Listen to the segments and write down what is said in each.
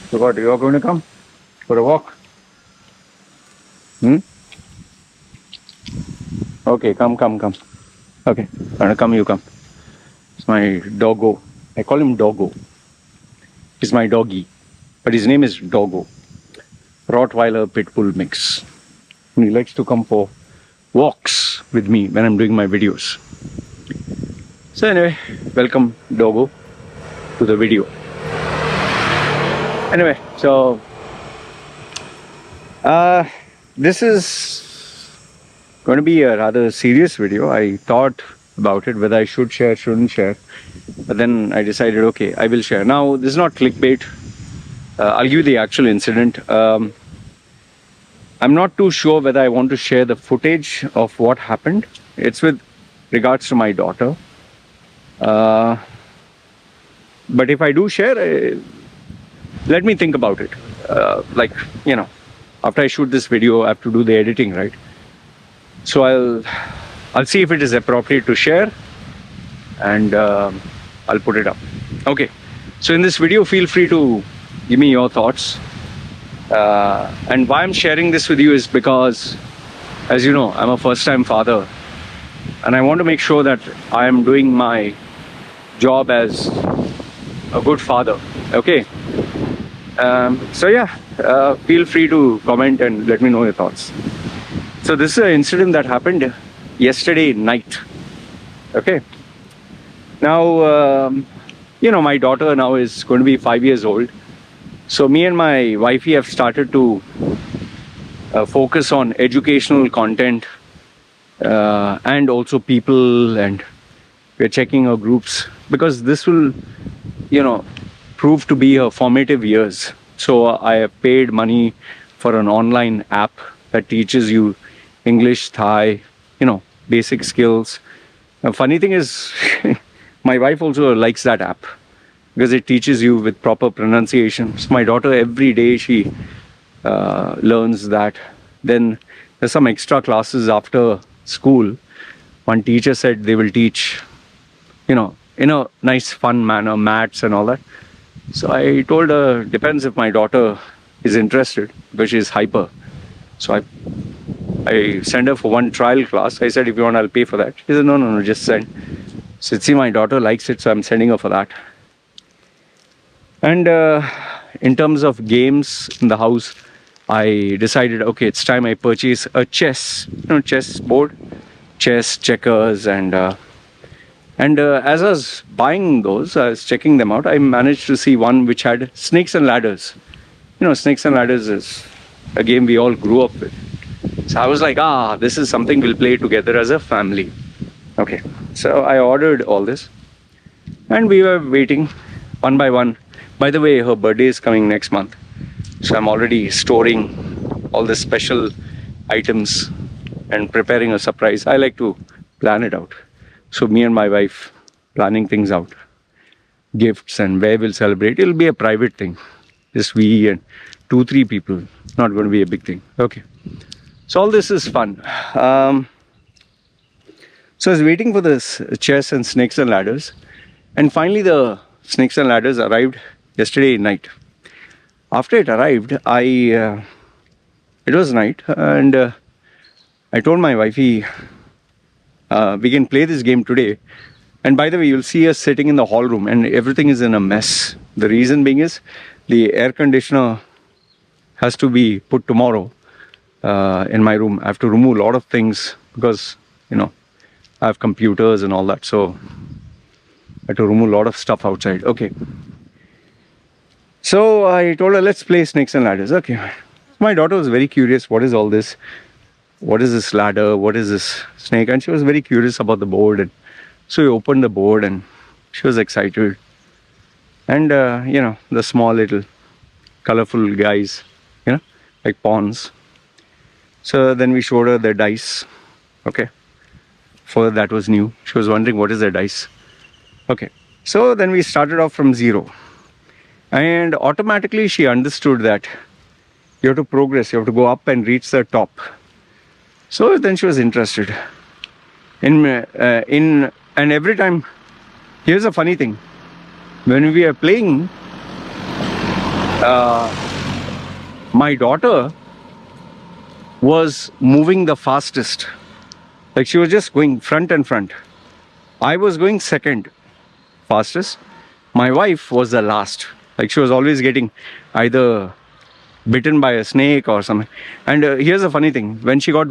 So what, you are going to come for a walk? Hmm? Okay, come. Okay, come, you come. It's my doggo. I call him Doggo. He's my doggy, but his name is Doggo. Rottweiler Pitbull mix. And he likes to come for walks with me when I'm doing my videos. So anyway, welcome Doggo to the video. Anyway, so this is going to be a rather serious video. I thought about it whether I should share, shouldn't share, but then I decided, okay, I will share. Now, this is not clickbait. I'll give you the actual incident. I'm not too sure whether I want to share the footage of what happened. It's with regards to my daughter. But if I do share, let me think about it. Like, you know, after I shoot this video, I have to do the editing, right? So I'll see if it is appropriate to share, and I'll put it up. Okay. So in this video, feel free to give me your thoughts. And why I'm sharing this with you is because, as you know, I'm a first-time father, and I want to make sure that I am doing my job as a good father. Okay. So yeah, feel free to comment and let me know your thoughts. So this is an incident that happened yesterday night. Okay. Now, you know, my daughter now is going to be 5 years old. So me and my wifey have started to focus on educational content and also people, and we're checking our groups because this will, you know, prove to be her formative years. So I have paid money for an online app that teaches you English, Thai, you know, basic skills. The funny thing is, my wife also likes that app because it teaches you with proper pronunciation. So my daughter, every day she learns that. Then there's some extra classes after school. One teacher said they will teach, you know, in a nice fun manner, maths and all that. So I told her, depends if my daughter is interested, because she's hyper. So I sent her for one trial class. I said, if you want, I'll pay for that. She said, no, just send. So see, my daughter likes it, so I'm sending her for that. And in terms of games in the house, I decided, okay, it's time I purchase a chess board, chess, checkers, and as I was buying those, I was checking them out. I managed to see one which had snakes and ladders. You know, snakes and ladders is a game we all grew up with. So I was like, this is something we'll play together as a family. Okay, so I ordered all this, and we were waiting one by one. By the way, her birthday is coming next month, so I'm already storing all the special items and preparing a surprise. I like to plan it out. So me and my wife planning things out, gifts and where we'll celebrate. It'll be a private thing, just we and 2-3 people. Not going to be a big thing. Okay. So all this is fun. So I was waiting for this chess and snakes and ladders, and finally the snakes and ladders arrived yesterday night. After it arrived, it was night, and I told my wifey, we can play this game today. And by the way, you'll see us sitting in the hall room and everything is in a mess. The reason being is the air conditioner has to be put tomorrow in my room. I have to remove a lot of things because, you know, I have computers and all that. So I have to remove a lot of stuff outside. Okay. So I told her, let's play snakes and ladders. Okay. My daughter was very curious. What is all this? What is this ladder? What is this snake? And she was very curious about the board. And so we opened the board and she was excited. And, you know, the small little colorful guys, you know, like pawns. So then we showed her the dice. Okay. For her, that was new. She was wondering, what is the dice? Okay. So then we started off from 0. And automatically she understood that you have to progress. You have to go up and reach the top. So then she was interested and every time, here's a funny thing. When we are playing, my daughter was moving the fastest. Like she was just going front and front. I was going second fastest. My wife was the last. Like she was always getting either bitten by a snake or something. And here's the funny thing: when she got,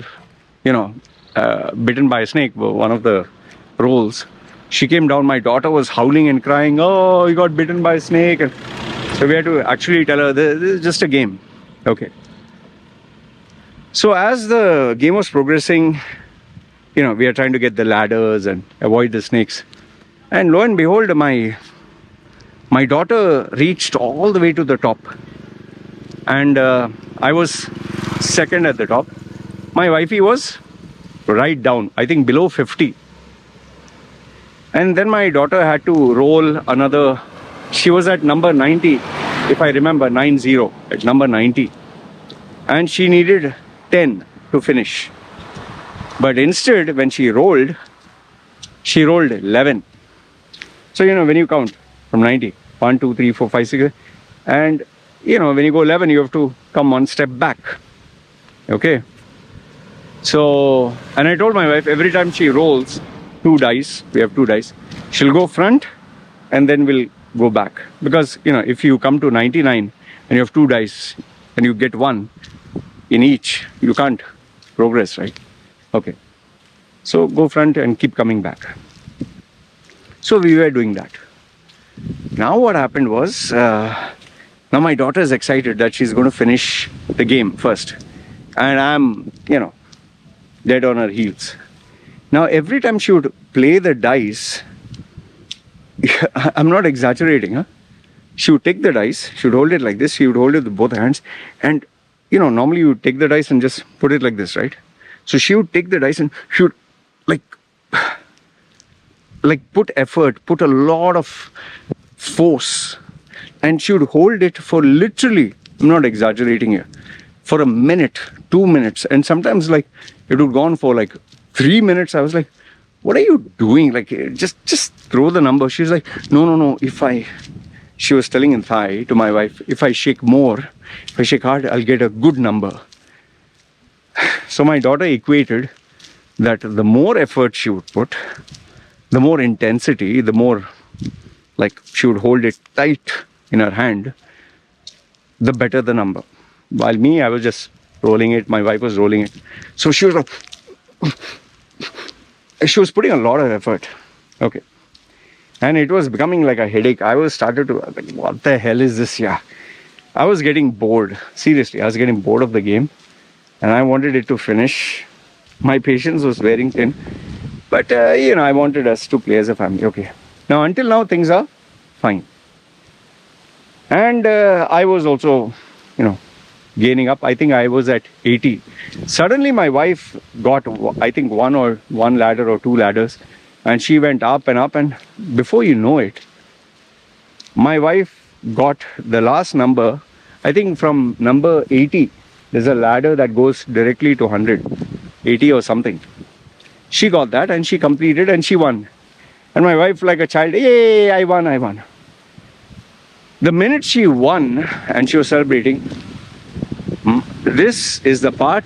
bitten by a snake, one of the roles, she came down. My daughter was howling and crying, "Oh, you got bitten by a snake!" And so we had to actually tell her, "This is just a game." Okay. So as the game was progressing, we are trying to get the ladders and avoid the snakes. And lo and behold, my daughter reached all the way to the top. And I was second at the top. My wifey was right down, I think below 50. And then my daughter had to roll another, she was at number 90, if I remember, 90, at number 90. And she needed 10 to finish. But instead, when she rolled 11. So, when you count from 90, 1, 2, 3, 4, 5, 6, and, when you go 11, you have to come one step back. Okay. So, and I told my wife, every time she rolls 2 dice, we have 2 dice, she'll go front and then we'll go back. Because, if you come to 99 and you have 2 dice and you get 1 in each, you can't progress, right? Okay. So go front and keep coming back. So we were doing that. Now what happened was, now my daughter is excited that she's going to finish the game first. And I'm, dead on her heels. Now every time she would play the dice, I'm not exaggerating, huh? She would take the dice, she would hold it like this, she would hold it with both hands. And, normally you would take the dice and just put it like this, right? So she would take the dice and she would put effort, put a lot of force, and she would hold it for literally, I'm not exaggerating here, for a minute, 2 minutes, and sometimes it would go on for 3 minutes. I was like, what are you doing? Just throw the number. She was like, no, she was telling in Thai to my wife, if I shake more, if I shake hard, I'll get a good number. So my daughter equated that the more effort she would put, the more intensity, the more she would hold it tight in her hand, the better the number. While me, I was just rolling it, my wife was rolling it. So she was she was putting a lot of effort. Okay. And it was becoming like a headache. I was started to, what the hell is this? Yeah. I was getting bored. Seriously, I was getting bored of the game. And I wanted it to finish. My patience was wearing thin. But, I wanted us to play as a family. Okay. Now, until now, things are fine. And I was also, gaining up. I think I was at 80. Suddenly, my wife got, I think, one ladder or 2 ladders. And she went up and up. And before you know it, my wife got the last number, I think from number 80. There's a ladder that goes directly to 100, 80 or something. She got that and she completed and she won. And my wife, like a child, yay, I won. The minute she won and she was celebrating, this is the part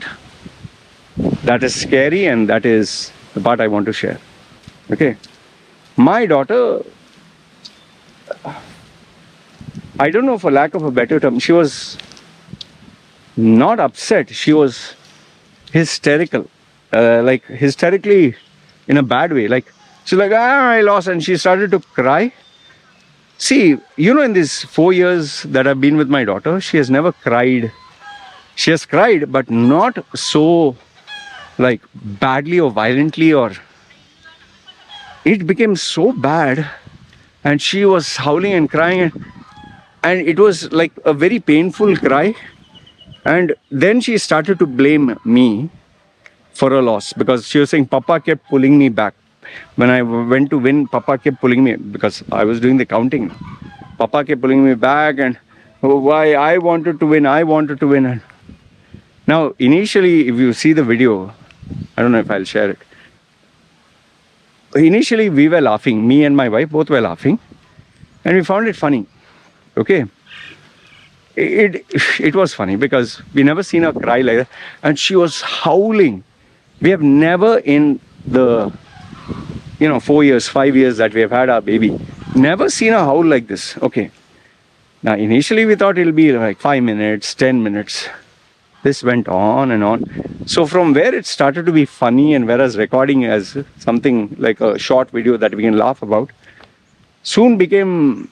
that is scary and that is the part I want to share. Okay. My daughter, I don't know, for lack of a better term, she was not upset, she was hysterical, hysterically in a bad way. She's like, I lost, and she started to cry. See, in these 4 years that I've been with my daughter, she has never cried. She has cried, but not so badly or violently, or it became so bad and she was howling and crying and it was like a very painful cry. And then she started to blame me for a loss because she was saying Papa kept pulling me back. When I went to win, Papa kept pulling me because I was doing the counting. Papa kept pulling me back and why I wanted to win. And now initially, if you see the video, I don't know if I'll share it. Initially we were laughing, me and my wife both were laughing, and we found it funny. Okay. it was funny because we never seen her cry like that, and she was howling. We have never in the 4 years, 5 years that we have had our baby, never seen a howl like this. Okay. Now, initially we thought it'll be like 5 minutes, 10 minutes. This went on and on. So from where it started to be funny and whereas recording as something like a short video that we can laugh about, soon became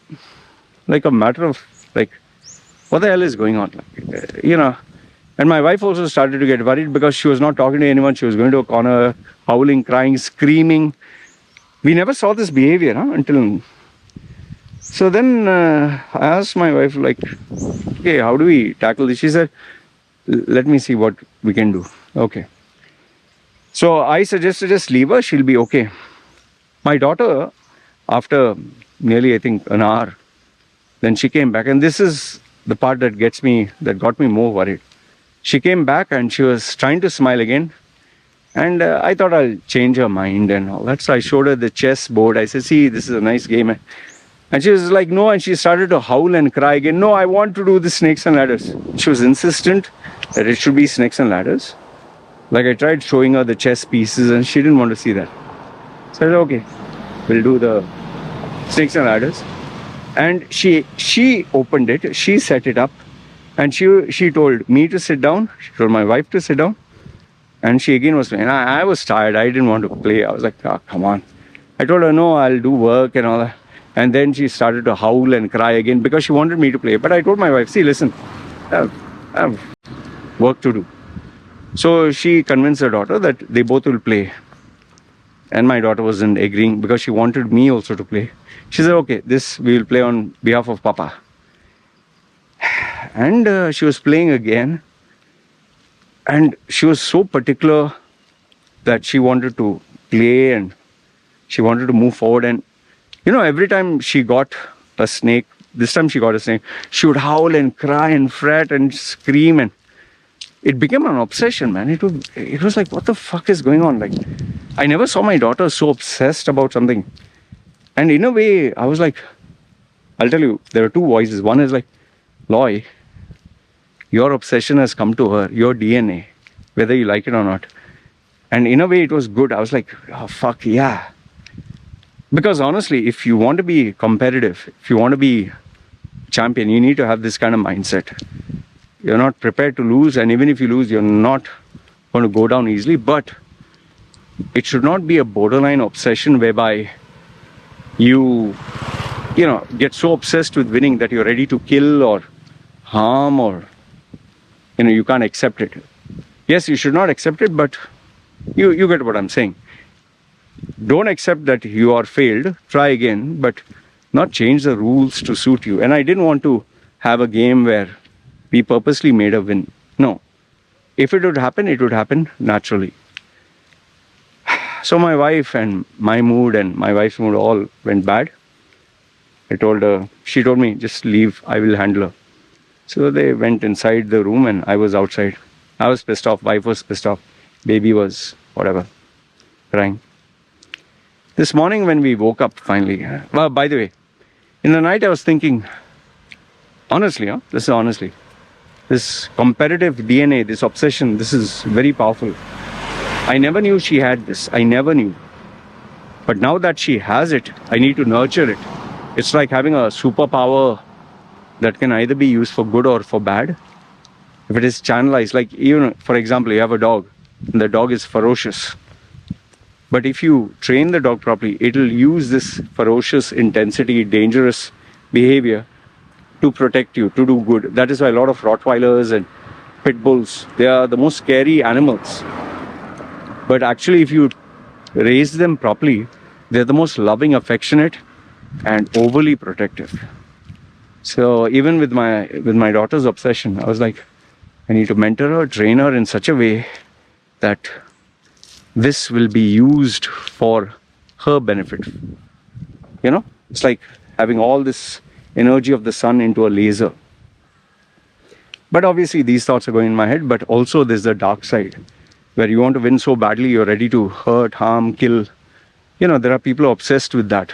like a matter of like, what the hell is going on? And my wife also started to get worried because she was not talking to anyone. She was going to a corner, howling, crying, screaming. We never saw this behavior until... So then I asked my wife, like, okay, how do we tackle this? She said, let me see what we can do. Okay. So I suggested just leave her, she'll be okay. My daughter, after nearly, I think, an hour, then she came back. And this is the part that got me more worried. She came back and she was trying to smile again. And I thought I'll change her mind and all that. So I showed her the chess board. I said, see, this is a nice game. And she was like, no. And she started to howl and cry again. No, I want to do the snakes and ladders. She was insistent that it should be snakes and ladders. Like I tried showing her the chess pieces and she didn't want to see that. So I said, okay, we'll do the snakes and ladders. And she opened it. She set it up. And she told me to sit down. She told my wife to sit down. And she again was playing. I was tired. I didn't want to play. I was like, oh, come on. I told her, no, I'll do work and all that. And then she started to howl and cry again because she wanted me to play. But I told my wife, see, listen, I have work to do. So she convinced her daughter that they both will play. And my daughter wasn't agreeing because she wanted me also to play. She said, okay, this we will play on behalf of Papa. And she was playing again. And she was so particular that she wanted to play and she wanted to move forward. And, every time she got a snake, this time she got a snake, she would howl and cry and fret and scream. And it became an obsession, man. It was like, what the fuck is going on? Like, I never saw my daughter so obsessed about something. And in a way, I was like, I'll tell you, there are two voices. One is like, Loy, your obsession has come to her, your DNA, whether you like it or not. And in a way, it was good. I was like, oh, fuck, yeah. Because honestly, if you want to be competitive, if you want to be champion, you need to have this kind of mindset. You're not prepared to lose. And even if you lose, you're not going to go down easily. But it should not be a borderline obsession whereby you get so obsessed with winning that you're ready to kill or harm or you can't accept it. Yes, you should not accept it, but you get what I'm saying. Don't accept that you are failed. Try again, but not change the rules to suit you. And I didn't want to have a game where we purposely made a win. No. If it would happen naturally. So my wife and my mood and my wife's mood all went bad. I told her, she told me, just leave, I will handle her. So they went inside the room and I was outside. I was pissed off, wife was pissed off, baby was whatever, crying. This morning when we woke up finally, well, by the way, in the night I was thinking, honestly, this is honestly, this competitive DNA, this obsession, this is very powerful. I never knew she had this, I never knew. But now that she has it, I need to nurture it. It's like having a superpower that can either be used for good or for bad. If it is channelized, like even, for example, you have a dog, and the dog is ferocious. But if you train the dog properly, it will use this ferocious intensity, dangerous behavior to protect you, to do good. That is why a lot of Rottweilers and Pit Bulls, they are the most scary animals. But actually, if you raise them properly, they're the most loving, affectionate, and overly protective. So even with my daughter's obsession, I was like, I need to mentor her, train her in such a way that this will be used for her benefit. It's like having all this energy of the sun into a laser. But obviously these thoughts are going in my head, but also there's the dark side where you want to win so badly, you're ready to hurt, harm, kill. There are people obsessed with that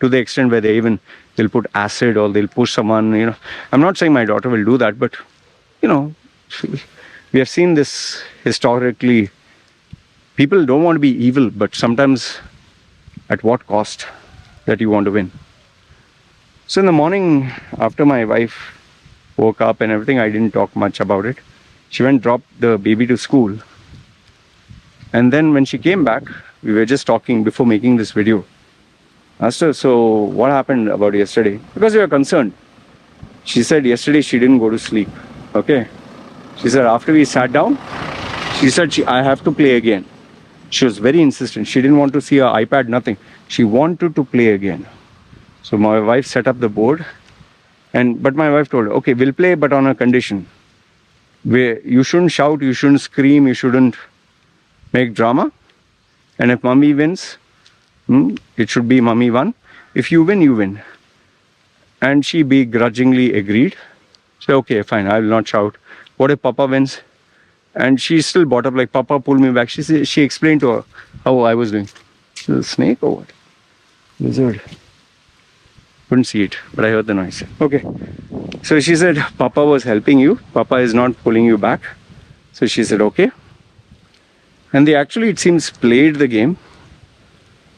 to the extent where they even they'll put acid or they'll push someone, I'm not saying my daughter will do that, but, we have seen this historically. People don't want to be evil, but sometimes at what cost that you want to win. So in the morning, after my wife woke up and everything, I didn't talk much about it. She went, dropped the baby to school. And then when she came back, we were just talking before making this video. I asked her, so what happened about yesterday? Because we were concerned. She said yesterday she didn't go to sleep. Okay. She said after we sat down, she said I have to play again. She was very insistent. She didn't want to see her iPad, nothing. She wanted to play again. So my wife set up the board. But my wife told her, okay, we'll play, but on a condition. Where you shouldn't shout, you shouldn't scream, you shouldn't make drama. And if mommy wins, it should be mommy won. If you win, you win. And she begrudgingly agreed. So, okay, fine, I will not shout. What if Papa wins? And she still brought up, like, Papa pulled me back. She explained to her how I was doing. The snake or what? Lizard. Couldn't see it, but I heard the noise. Okay. So she said, Papa was helping you. Papa is not pulling you back. So she said, okay. And they actually, it seems, played the game.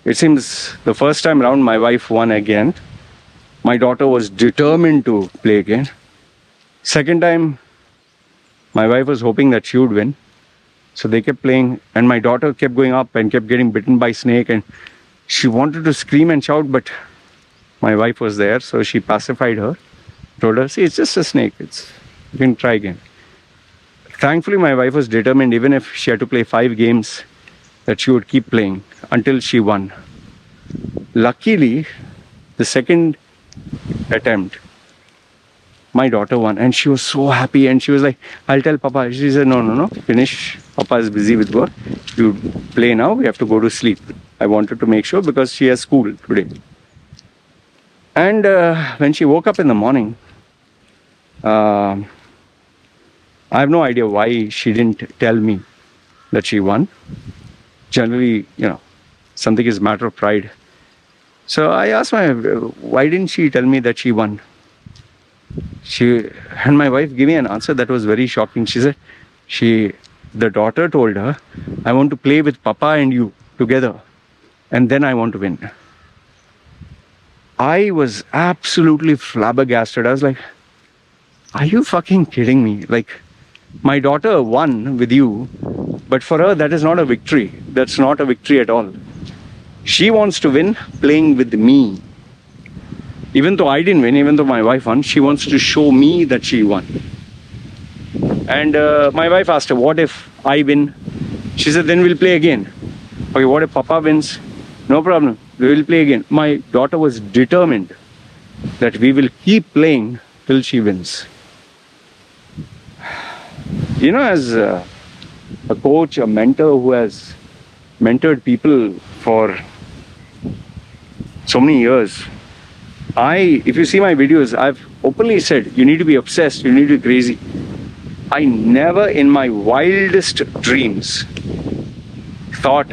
It seems the first time around, my wife won again. My daughter was determined to play again. Second time, my wife was hoping that she would win. So they kept playing, and my daughter kept going up and kept getting bitten by snake, and she wanted to scream and shout, but my wife was there, so she pacified her, told her, see, it's just a snake, you can try again. Thankfully, my wife was determined, even if she had to play 5 games, that she would keep playing until she won. Luckily, the second attempt, my daughter won, and she was so happy, and she was like, I'll tell Papa. She said, no, finish. Papa is busy with work. You play now, we have to go to sleep. I wanted to make sure because she has school today. And when she woke up in the morning, I have no idea why she didn't tell me that she won. Generally, something is a matter of pride. So I asked my wife, why didn't she tell me that she won? And my wife gave me an answer that was very shocking. She said, the daughter told her, I want to play with Papa and you together, and then I want to win. I was absolutely flabbergasted. I was like, are you fucking kidding me? Like, my daughter won with you, but for her, that is not a victory. That's not a victory at all. She wants to win playing with me. Even though I didn't win, even though my wife won, she wants to show me that she won. And my wife asked her, what if I win? She said, then we'll play again. Okay, what if Papa wins? No problem, we will play again. My daughter was determined that we will keep playing till she wins. As a coach, a mentor who has mentored people for so many years, if you see my videos, I've openly said, you need to be obsessed, you need to be crazy. I never in my wildest dreams thought,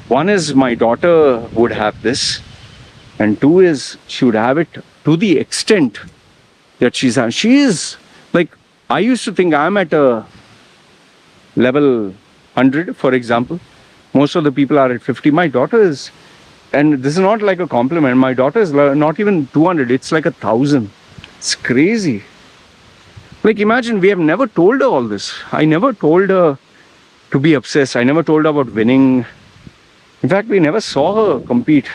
one is my daughter would have this, and 2 is she would have it to the extent that she is like, I used to think I'm at a level 100, for example. Most of the people are at 50. My daughter is, and this is not like a compliment, my daughter is not even 200, it's like 1,000. It's crazy. Like, imagine, we have never told her all this. I never told her to be obsessed. I never told her about winning. In fact, we never saw her compete.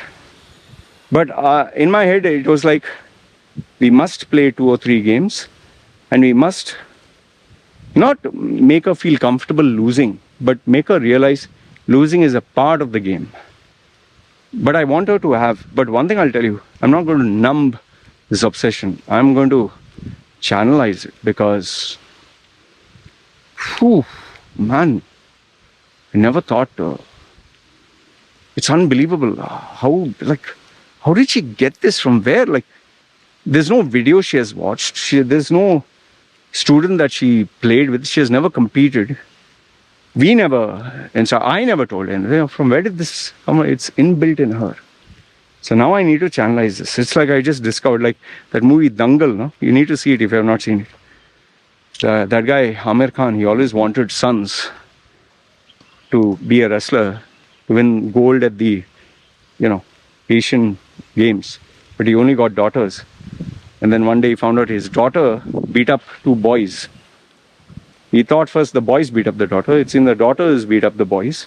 But in my head, it was like, we must play 2 or 3 games, and we must not make her feel comfortable losing, but make her realize losing is a part of the game. But I want her to have, but one thing I'll tell you, I'm not going to numb this obsession. I'm going to channelize it, because, man, I never thought, it's unbelievable. How did she get this from where? Like, there's no video she has watched. There's no student that she played with. She has never competed. We never, and so I never told her, from where did this come? It's inbuilt in her. So now I need to channelize this. It's like I just discovered, like that movie Dangal, no? You need to see it if you have not seen it. That guy, Amir Khan, he always wanted sons to be a wrestler, to win gold at the, Asian Games. But he only got daughters. And then one day he found out his daughter beat up 2 boys. He thought first the boys beat up the daughter. It's in the daughters beat up the boys.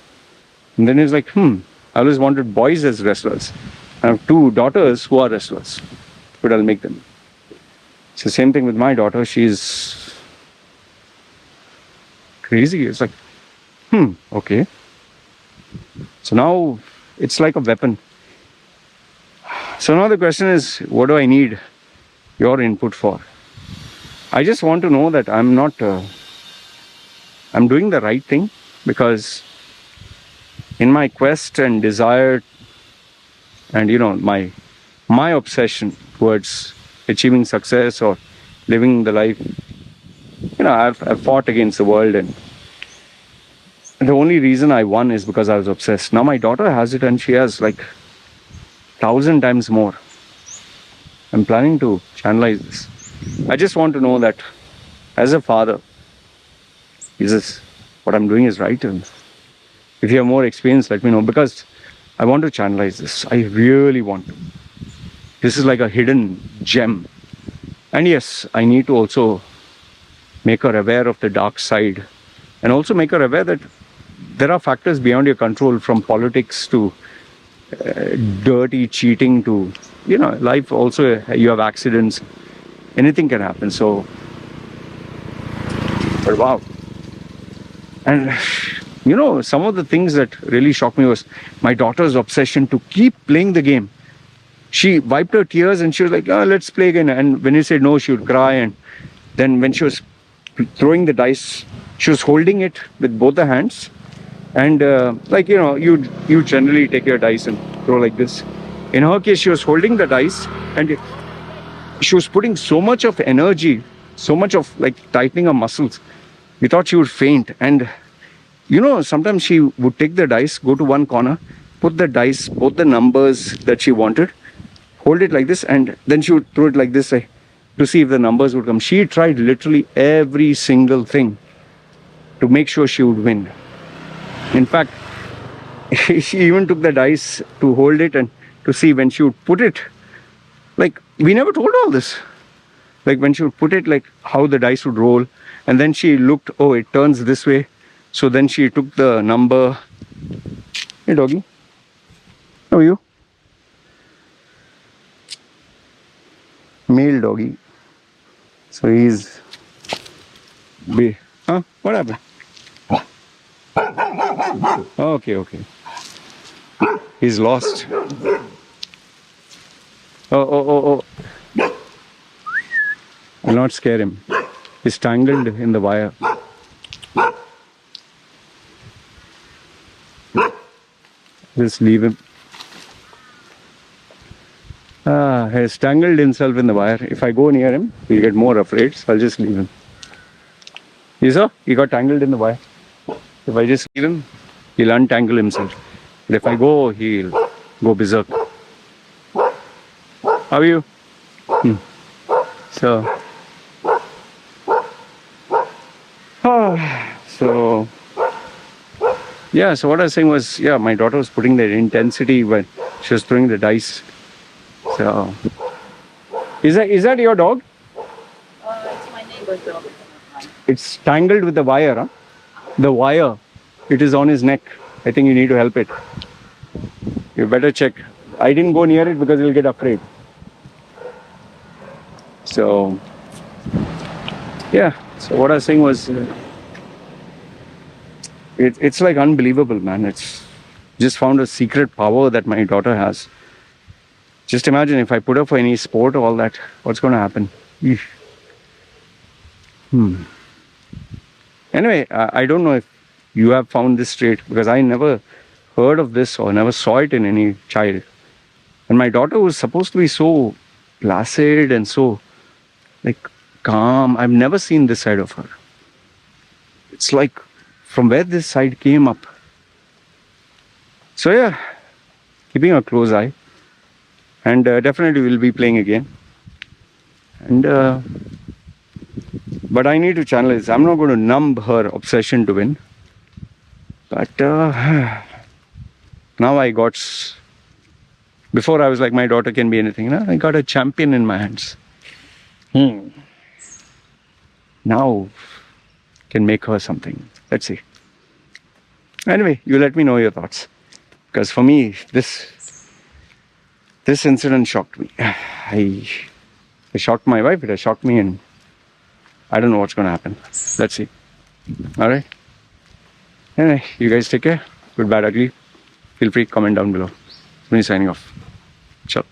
And then he's like, I always wanted boys as wrestlers. I have 2 daughters who are wrestlers. But I'll make them. It's the same thing with my daughter. She's crazy. It's like, okay. So now it's like a weapon. So now the question is, what do I need your input for? I just want to know that I'm not, I'm doing the right thing, because in my quest and desire and, my obsession towards achieving success or living the life, I've fought against the world, and the only reason I won is because I was obsessed. Now my daughter has it, and she has like 1,000 times more. I'm planning to channelize this. I just want to know that as a father, is this what I'm doing is right? And if you have more experience, let me know, because I want to channelize this. I really want to. This is like a hidden gem. And yes, I need to also make her aware of the dark side, and also make her aware that there are factors beyond your control, from politics to dirty cheating to, life also, you have accidents, anything can happen. So, but wow. And some of the things that really shocked me was my daughter's obsession to keep playing the game. She wiped her tears and she was like, let's play again. And when you said no, she would cry. And then when she was throwing the dice, she was holding it with both the hands. And you generally take your dice and throw like this. In her case, she was holding the dice and she was putting so much of energy, so much of like tightening her muscles. We thought she would faint. And sometimes she would take the dice, go to one corner, put the dice, both the numbers that she wanted, hold it like this, and then she would throw it like this, to see if the numbers would come. She tried literally every single thing to make sure she would win. In fact, she even took the dice to hold it and to see when she would put it. Like, we never told all this. Like, when she would put it, like how the dice would roll. And then she looked, it turns this way. So then she took the number. Hey, doggy. How are you? Male doggy. So he's... What happened? Okay. He's lost. Oh. I'll not scare him. He's tangled in the wire. Just leave him. He's tangled himself in the wire. If I go near him, he'll get more afraid, so I'll just leave him. You saw? He got tangled in the wire. If I just leave him, he'll untangle himself. But if I go, he'll go berserk. How are you? So what I was saying was, my daughter was putting that intensity when she was throwing the dice. So, is that your dog? It's my neighbor's dog. It's tangled with the wire, huh? The wire, it is on his neck. I think you need to help it. You better check. I didn't go near it because he'll get afraid. So, so what I was saying was, it's like unbelievable, man. It's just found a secret power that my daughter has. Just imagine if I put her for any sport or all that, what's going to happen? Anyway, I don't know if you have found this trait, because I never heard of this or never saw it in any child. And my daughter was supposed to be so placid and so calm. I've never seen this side of her. It's like from where this side came up. So keeping a close eye. And definitely we'll be playing again. And but I need to channel this. I'm not going to numb her obsession to win. But now I got... Before I was like, my daughter can be anything. Now I got a champion in my hands. Now can make her something. Let's see. Anyway, you let me know your thoughts. Because for me, this incident shocked me. It shocked my wife, it has shocked me, and I don't know what's going to happen. Let's see. Alright? Anyway, you guys take care. Good, bad, ugly. Feel free, comment down below. Me signing off. Ciao.